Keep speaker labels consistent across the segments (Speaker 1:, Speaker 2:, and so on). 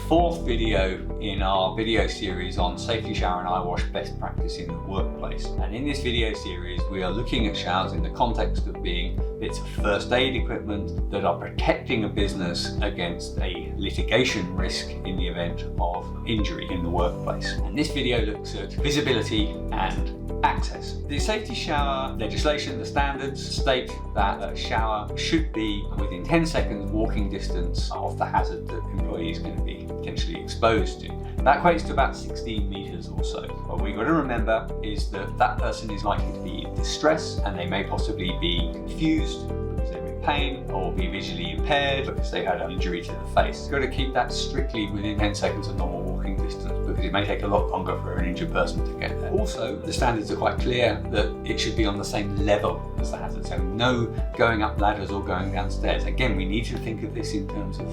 Speaker 1: fourth video in our video series on safety shower and eye wash best practice in the workplace. And in this video series, we are looking at showers in the context of being bits of first aid equipment that are protecting a business against a litigation risk in the event of injury in the workplace. And this video looks at visibility and access. The safety shower legislation, the standards state that a shower should be within 10 seconds walking distance of the hazard that the employee is going to be potentially exposed to. That equates to about 16 meters or so. What we've got to remember is that that person is likely to be in distress and they may possibly be confused because they're in pain or be visually impaired because they had an injury to the face. You've got to keep that strictly within 10 seconds of normal walking distance because it may take a lot longer for an injured person to get there. Also, the standards are quite clear that it should be on the same level as the hazard, so no going up ladders or going downstairs. Again, we need to think of this in terms of,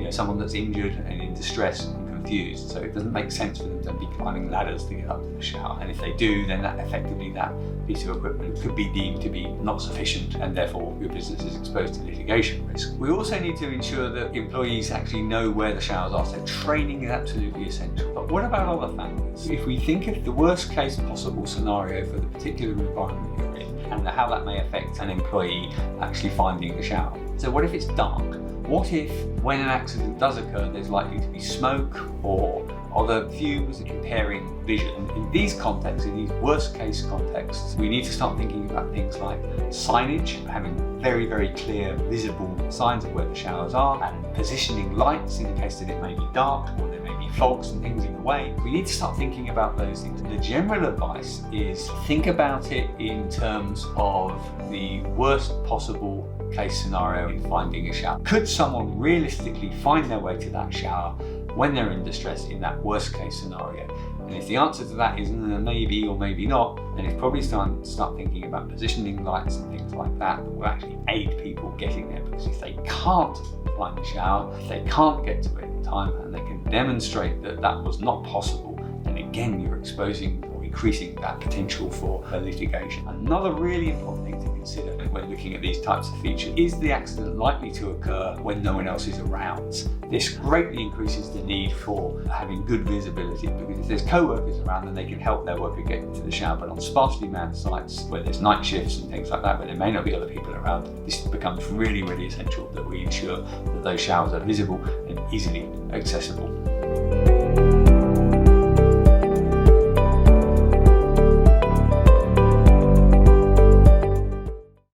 Speaker 1: someone that's injured and in distress and confused, so it doesn't make sense for them to be climbing ladders to get up to the shower. And if they do, then that piece of equipment could be deemed to be not sufficient and therefore your business is exposed to litigation risk. We also need to ensure that employees actually know where the showers are, so training is absolutely essential. But what about other factors? If we think of the worst case possible scenario for the particular environment you're in and how that may affect an employee actually finding the shower. So what if it's dark? What if, when an accident does occur, there's likely to be smoke or other fumes impairing vision? In these contexts, in these worst case contexts, we need to start thinking about things like signage, having very, very clear, visible signs of where the showers are, and positioning lights in the case that it may be dark or there may be fogs and things in the way. We need to start thinking about those things. The general advice is think about it in terms of the worst possible case scenario in finding a shower. Could someone realistically find their way to that shower when they're in distress in that worst case scenario? And if the answer to that is maybe or maybe not, then it's probably time to start thinking about positioning lights and things like that will actually aid people getting there, because if they can't find the shower, if they can't get to it in time and they can demonstrate that that was not possible, then again you're exposing or increasing that potential for litigation. Another really important thing to consider when looking at these types of features is the accident likely to occur when no one else is around. This greatly increases the need for having good visibility, because if there's co-workers around, then they can help their worker get into the shower. But on sparsely manned sites where there's night shifts and things like that, where there may not be other people around, this becomes really, really essential that we ensure that those showers are visible and easily accessible.